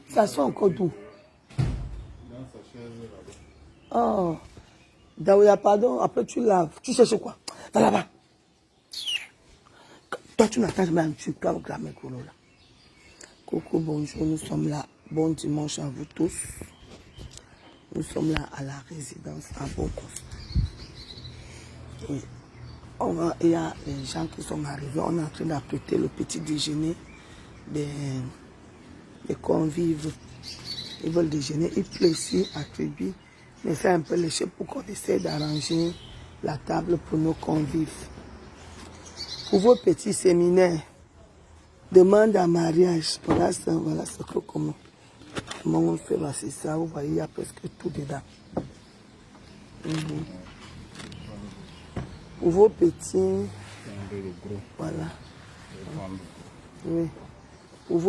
Ça sent encore d'où? Oh, Daouya, pardon, après tu laves. Tu cherches quoi? Va là-bas. Toi, tu n'attends jamais un petit peu avec la mécolo là. Coucou, bonjour, nous sommes là. Bon dimanche à vous tous. Nous sommes là à la résidence à Bokos. Oui. Il y a les gens qui sont arrivés. On est en train d'apprêter le petit déjeuner des convives. Ils veulent déjeuner. Il pleut ici à Tribi. Mais c'est un peu léché pour qu'on essaie d'arranger la table pour nos convives. Pour vos petits séminaires, demande à mariage. Voilà ce que comment on fait. C'est ça, vous voyez, il y a presque tout dedans. Pour vos petits, voilà. Oui. Pour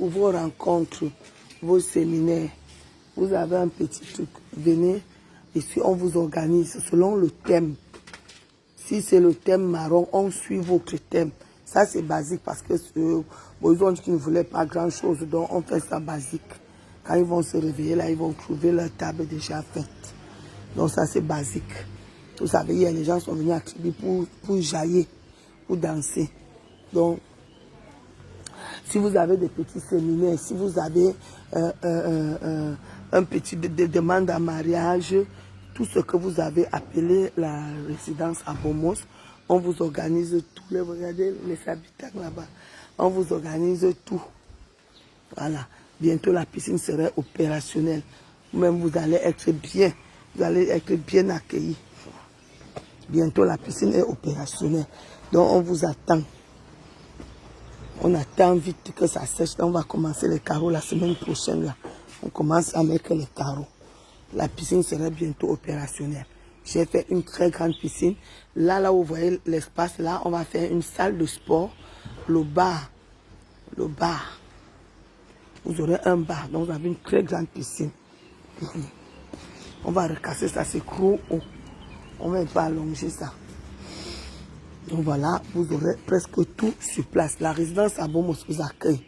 vos rencontres, vos séminaires, vous avez un petit truc. Venez ici, on vous organise selon le thème. Si c'est le thème marron, on suit votre thème. Ça, c'est basique parce que ils ont dit qu'ils ne voulaient pas grand-chose, donc on fait ça basique. Quand ils vont se réveiller, là, ils vont trouver leur table déjà faite. Donc ça, c'est basique. Vous savez, hier, les gens sont venus à Tribi pour jaillir, pour danser. Donc, si vous avez des petits séminaires, si vous avez un petit demande à mariage, tout ce que vous avez appelé la résidence à Bomos, on vous organise tout. Regardez les habitants là-bas. On vous organise tout. Voilà. Bientôt, la piscine serait opérationnelle. Même vous allez être bien. Vous allez être bien accueillis. Bientôt, la piscine est opérationnelle. Donc, on vous attend. On attend vite que ça sèche. On va commencer les carreaux la semaine prochaine. Là. On commence à mettre les carreaux. La piscine serait bientôt opérationnelle. J'ai fait une très grande piscine. Là où vous voyez l'espace, là, on va faire une salle de sport. Le bar. Vous aurez un bar. Donc, vous avez une très grande piscine. On va recasser ça, c'est trop haut. On ne va pas allonger ça. Donc voilà, vous aurez presque tout sur place. La résidence à Bomos vous accueille.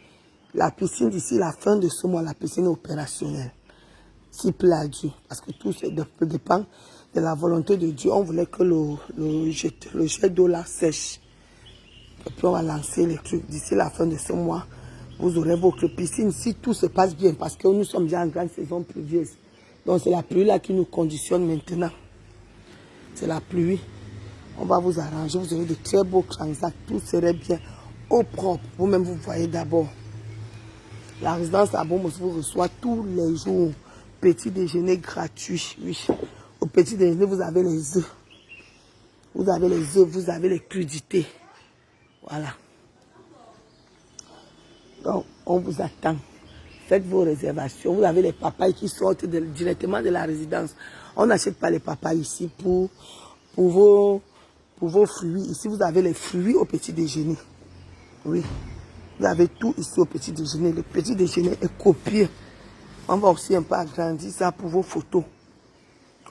La piscine d'ici la fin de ce mois, la piscine est opérationnelle. S'il plaît à Dieu. Parce que tout dépend de la volonté de Dieu. On voulait que le jet d'eau là sèche. Et puis on va lancer les trucs. D'ici la fin de ce mois, vous aurez votre piscine. Si tout se passe bien, parce que nous sommes déjà en grande saison pluvieuse. Donc c'est la pluie là qui nous conditionne maintenant. C'est la pluie. On va vous arranger, vous aurez de très beaux transacts, tout serait bien au propre. Vous-même, vous voyez d'abord. La résidence à Bomos vous reçoit tous les jours. Petit déjeuner gratuit, oui. Au petit déjeuner, vous avez les œufs. Vous avez les œufs, vous avez les crudités. Voilà. Donc, on vous attend. Faites vos réservations. Vous avez les papayes qui sortent directement de la résidence. On n'achète pas les papayes ici pour vos fruits. Ici, vous avez les fruits au petit déjeuner. Oui. Vous avez tout ici au petit déjeuner. Le petit déjeuner est copieux. On va aussi un peu agrandir ça pour vos photos.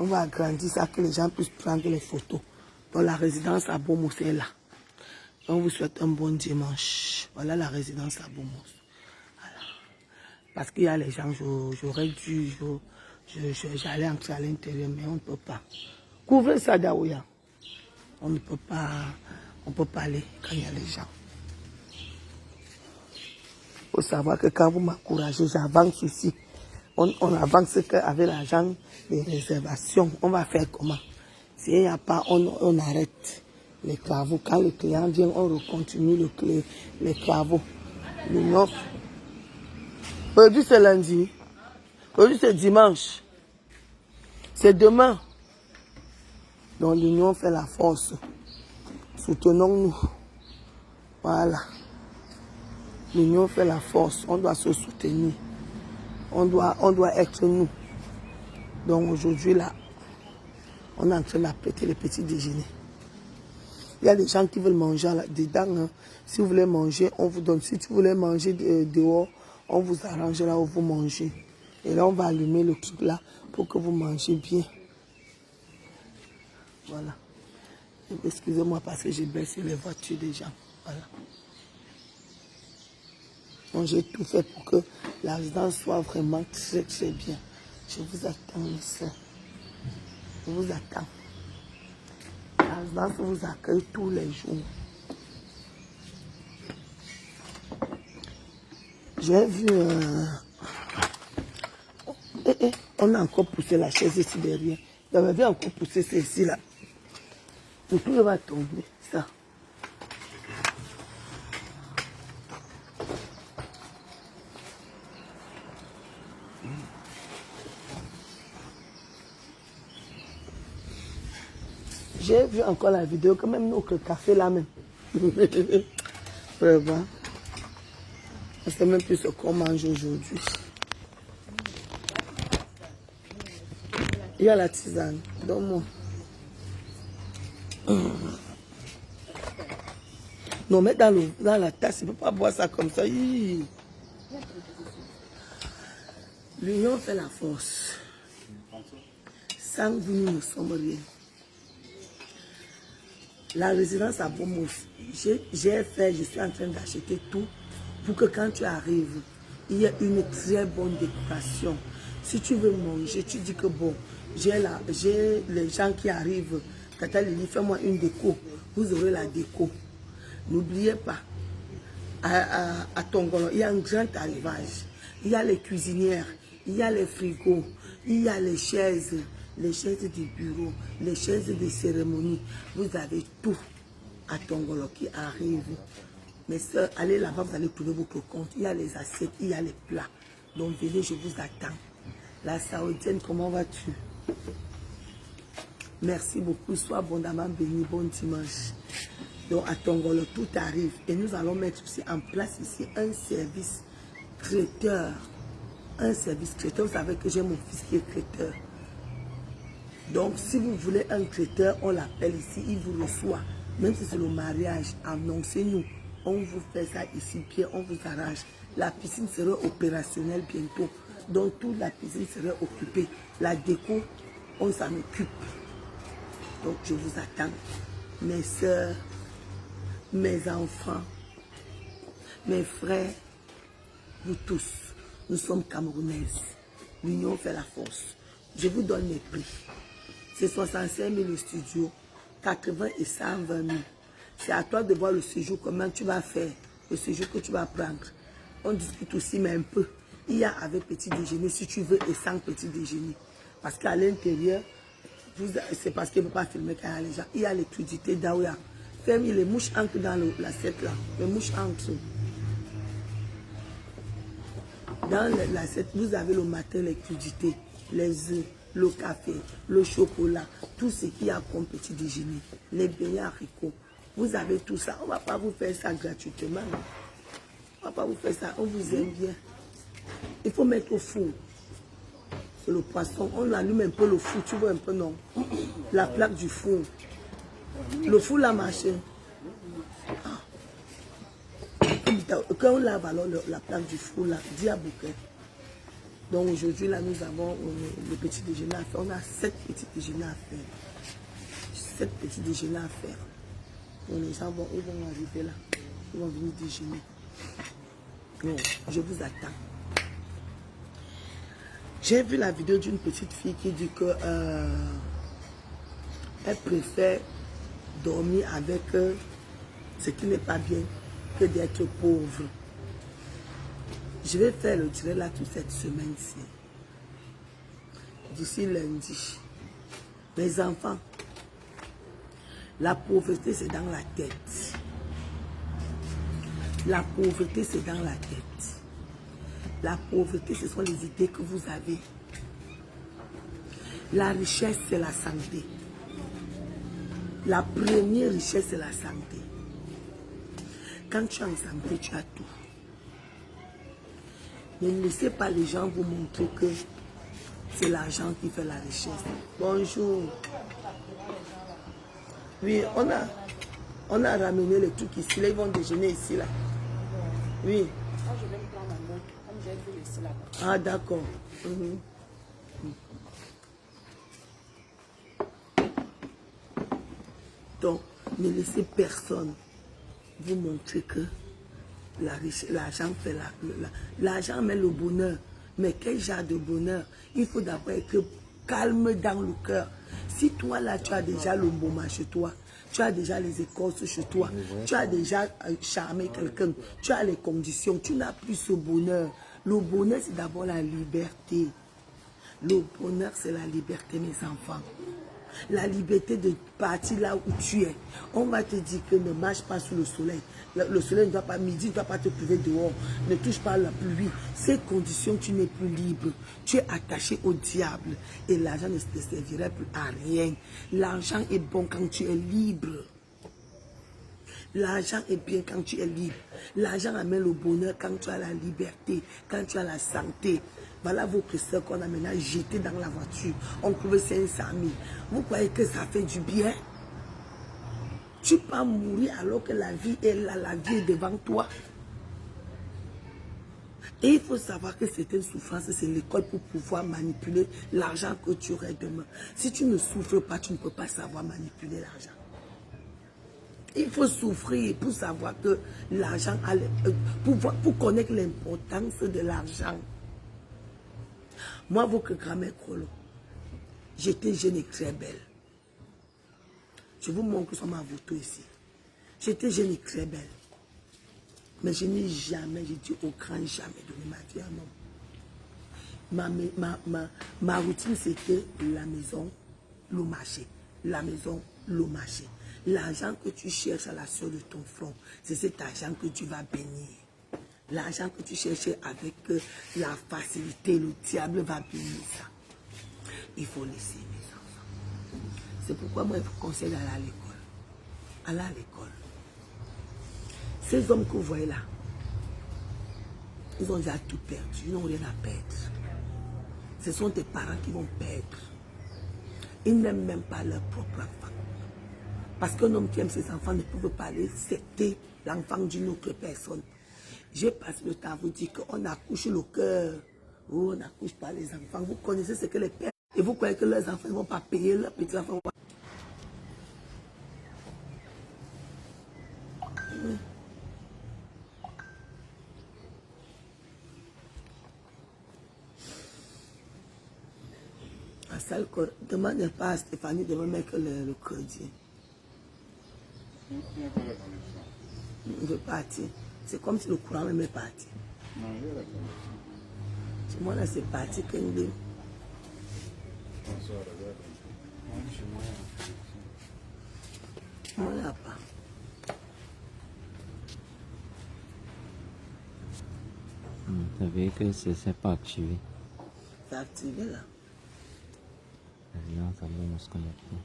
On va agrandir ça que les gens puissent prendre les photos. Donc, la résidence à Bomos est là. On vous souhaite un bon dimanche. Voilà la résidence à Bomos. Voilà. Parce qu'il y a les gens, j'aurais dû, j'allais entrer à l'intérieur, mais on ne peut pas. Couvrez ça, Daouya. On ne peut pas aller quand il y a les gens. Il faut savoir que quand vous m'encouragez, j'avance ici. On avance qu'avec l'argent des réservations. On va faire comment? S'il n'y a pas, on arrête les travaux. Quand le client vient, on recontinue les travaux. Aujourd'hui, c'est lundi. Aujourd'hui, c'est dimanche. C'est demain. Donc, l'union fait la force. Soutenons-nous. Voilà. L'union fait la force. On doit se soutenir. On doit être nous. Donc, aujourd'hui, là, on est en train d'apprêter les petits déjeuners. Il y a des gens qui veulent manger dedans. Hein. Si vous voulez manger, on vous donne. Si tu voulais manger dehors, on vous arrange là où vous mangez. Et là, on va allumer le truc là pour que vous mangez bien. Voilà. Excusez-moi parce que j'ai baissé les voitures des gens. Voilà. Donc j'ai tout fait pour que la résidence soit vraiment très très bien. Je vous attends, mes soeurs. Je vous attends. La résidence vous accueille tous les jours. J'ai vu on a encore poussé la chaise ici derrière. J'avais bien encore poussé celle-ci là. Le tout va tomber, ça. J'ai vu encore la vidéo, quand même notre café là même. Vraiment. On ne sait même plus ce qu'on mange aujourd'hui. Il y a la tisane, donne-moi. Non, mais dans la tasse, il ne peut pas boire ça comme ça. L'union fait la force. Sans vous, nous ne sommes rien. La résidence à Bomos, je suis en train d'acheter tout pour que quand tu arrives, il y ait une très bonne décoration. Si tu veux manger, tu dis que bon, j'ai les gens qui arrivent, Tata Lili, fais-moi une déco, vous aurez la déco. N'oubliez pas, à Tongolo, il y a un grand arrivage. Il y a les cuisinières, il y a les frigos, il y a les chaises du bureau, les chaises de cérémonie. Vous avez tout à Tongolo qui arrive. Mes soeurs, allez là-bas, vous allez trouver votre compte. Il y a les assiettes, il y a les plats. Donc venez, je vous attends. La Saoudienne, comment vas-tu? Merci beaucoup, sois abondamment béni, bon dimanche. Donc à Tongolo, tout arrive. Et nous allons mettre aussi en place ici un service traiteur. Un service traiteur. Vous savez que j'ai mon fils qui est traiteur. Donc si vous voulez un traiteur, on l'appelle ici, il vous reçoit. Même si c'est le mariage, annoncez-nous. On vous fait ça ici, puis on vous arrange. La piscine sera opérationnelle bientôt. Donc toute la piscine sera occupée. La déco, on s'en occupe. Donc je vous attends. Mes soeurs, mes enfants, mes frères, vous tous, nous sommes Camerounaises. L'union fait la force. Je vous donne mes prix. C'est 65 000 le studio, 80 et 120 000. C'est à toi de voir le séjour, comment tu vas faire, le séjour que tu vas prendre. On discute aussi, mais un peu. Il y a avec petit déjeuner, si tu veux, et sans petit déjeuner. Parce qu'à l'intérieur, c'est parce qu'il ne peut pas filmer quand il y a les gens. Il y a les crudités d'Aouya. Ferme, les mouches entrent dans l'assiette là. Les mouches entrent. Dans l'assiette, vous avez le matin les crudités, les œufs, le café, le chocolat, tout ce qu'il y a comme petit déjeuner, les beignets haricots. Vous avez tout ça. On ne va pas vous faire ça gratuitement. On ne va pas vous faire ça. On vous aime bien. Il faut mettre au four. C'est le poisson. On allume un peu le four. Tu vois un peu, non? La plaque du four. Le four l'a marché. Quand on lave alors la plaque du four, là, dis à Bouquet. Donc aujourd'hui, là, nous avons le petit déjeuner à faire. On a 7 petits déjeuners à faire. 7 petits déjeuners à faire. Donc les gens ils vont arriver là. Ils vont venir déjeuner. Donc, je vous attends. J'ai vu la vidéo d'une petite fille qui dit que elle préfère dormir avec ce qui n'est pas bien que d'être pauvre. Je vais faire le direct là toute cette semaine-ci. D'ici lundi. Mes enfants, la pauvreté c'est dans la tête. La pauvreté c'est dans la tête. La pauvreté ce sont les idées que vous avez. La richesse c'est la santé. La première richesse c'est la santé. Quand tu es en santé, tu as tout. Ne laissez pas les gens vous montrer que c'est l'argent qui fait la richesse. Bonjour. Oui, on a ramené les trucs ici. Là, ils vont déjeuner ici, là. Oui. Moi, je vais me prendre ma montre, comme j'ai vu laisser là-bas. Ah, d'accord. Donc, ne laissez personne vous montrer que l'argent fait l'argent met le bonheur. Mais quel genre de bonheur? Il faut d'abord être calme dans le cœur. Si toi là, tu as déjà le moment chez toi, tu as déjà les écorces chez toi, tu as déjà charmé quelqu'un, tu as les conditions, tu n'as plus ce bonheur. Le bonheur, c'est d'abord la liberté. Le bonheur, c'est la liberté, mes enfants. La liberté de partir là où tu es. On va te dire que ne marche pas sous le soleil. Le soleil ne doit pas, midi ne doit pas te priver dehors. Ne touche pas la pluie. Ces conditions, tu n'es plus libre. Tu es attaché au diable. Et l'argent ne te servirait plus à rien. L'argent est bon quand tu es libre. L'argent est bien quand tu es libre. L'argent amène le bonheur quand tu as la liberté, quand tu as la santé. Voilà vos soeurs qu'on a maintenant jetées dans la voiture. On trouve 500 000. Vous croyez que ça fait du bien? Tu peux mourir alors que la vie est là, la vie est devant toi. Et il faut savoir que certaines souffrances, c'est l'école pour pouvoir manipuler l'argent que tu aurais demain. Si tu ne souffres pas, tu ne peux pas savoir manipuler l'argent. Il faut souffrir pour savoir que l'argent a... Pour connaître l'importance de l'argent. Moi, votre grand-mère Krolo, j'étais jeune et très belle. Je vous montre sur ma photo ici. J'étais jeune et très belle. Mais je n'ai jamais, j'ai dit au grand jamais donné ma vie à un homme. Ma routine, c'était la maison, le marché. La maison, le marché. L'argent que tu cherches à la sueur de ton front, c'est cet argent que tu vas bénir. L'argent que tu cherchais avec la facilité, le diable va bénir ça. Il faut laisser, mes enfants. C'est pourquoi moi, je vous conseille d'aller à l'école. Allez à l'école. Ces hommes que vous voyez là, ils ont déjà tout perdu, ils n'ont rien à perdre. Ce sont tes parents qui vont perdre. Ils n'aiment même pas leur propre enfant. Parce qu'un homme qui aime ses enfants ne peut pas accepter l'enfant d'une autre personne. Je passe le temps à vous dire qu'on accouche le cœur. Oh, on n'accouche pas les enfants. Vous connaissez ce que les pères... Et vous croyez que leurs enfants ne vont pas payer leurs petits-enfants. La salle, demande pas à Stéphanie de me mettre le crédit. Je veux partir. C'est comme si le courant même est parti. Non, il y a la connexion. Chez moi là c'est parti quand même. Bonsoir, regarde. Moi, chez moi, il y a la connexion. Moi là pas. T'as vu que c'est pas activé. C'est activé là. Non, ça va se connecter.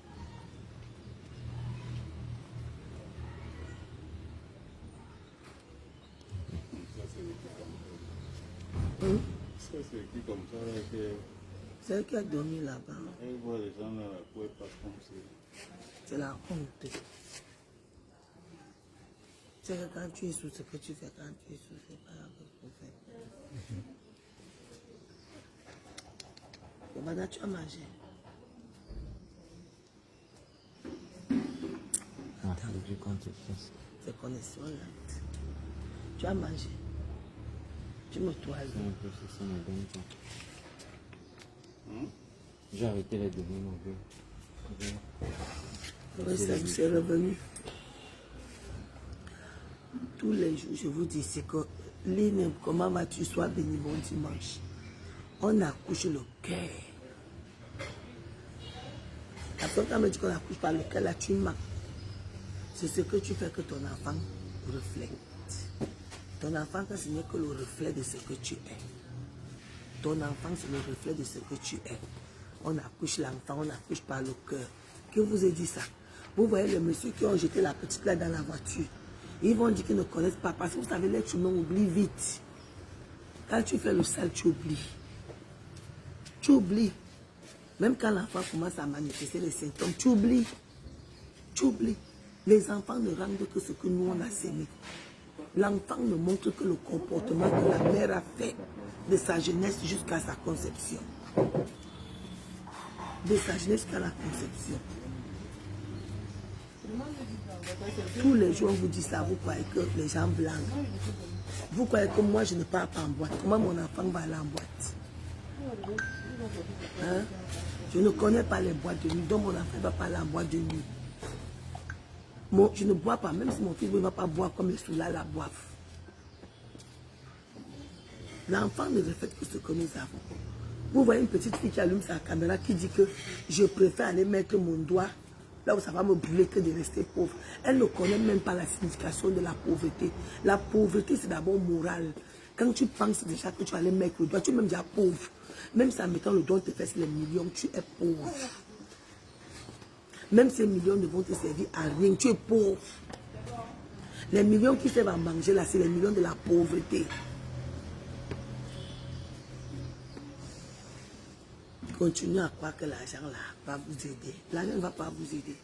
Ça, c'est qui comme ça, là, C'est elle qui a dormi là-bas. elle voit les gens là, la couette pas comme ça. C'est la honte. C'est que quand tu es sous ce que tu fais, quand tu es sous, c'est pas grave ce que tu fais. Et madame, tu as mangé. Ah, faut du compte plus. C'est connexion là. Tu as mangé. Tu me toises. Un peu, c'est ça, mais bien. J'ai arrêté les données, mon gars. Oui, ça vous est revenu. Tous les jours, je vous dis, c'est que Lynn, comment vas-tu, sois béni bon dimanche. On accouche le cœur. Après, quand on me dit qu'on accouche par le cœur, là, tu mens. C'est ce que tu fais que ton enfant reflète. Ton enfant, ce n'est que le reflet de ce que tu es. Ton enfant, c'est le reflet de ce que tu es. On accouche l'enfant, on accouche par le cœur. Qui vous a dit ça? Vous voyez les messieurs qui ont jeté la petite là dans la voiture. Ils vont dire qu'ils ne connaissent pas. Parce que vous savez, l'être humain oublie vite. Quand tu fais le sale, tu oublies. Tu oublies. Même quand l'enfant commence à manifester les symptômes, tu oublies. Tu oublies. Les enfants ne rendent que ce que nous, on a sémé. L'enfant ne montre que le comportement que la mère a fait de sa jeunesse jusqu'à sa conception. De sa jeunesse jusqu'à la conception. Tous les jours, on vous dit ça, vous croyez que les gens blancs. Vous croyez que moi, je ne pars pas en boîte. Comment mon enfant va aller en boîte? Hein? Je ne connais pas les boîtes de nuit, donc mon enfant ne va pas aller en boîte de nuit. Je ne bois pas, même si mon fils ne va pas boire comme les sous-là la boivent. L'enfant ne reflète que ce que nous avons. Vous voyez une petite fille qui allume sa caméra qui dit que je préfère aller mettre mon doigt là où ça va me brûler que de rester pauvre. Elle ne connaît même pas la signification de la pauvreté. La pauvreté, c'est d'abord moral. Quand tu penses déjà que tu vas aller mettre le doigt, tu es même déjà pauvre. Même si en mettant le doigt, on te fait les millions, tu es pauvre. Même ces millions ne vont te servir à rien, tu es pauvre. Les millions qui servent à manger là, c'est les millions de la pauvreté. Continuez à croire que l'argent là va vous aider. L'argent ne va pas vous aider.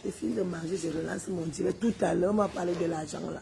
J'ai fini de manger, je relance mon direct. Tout à l'heure, on va parler de l'argent là.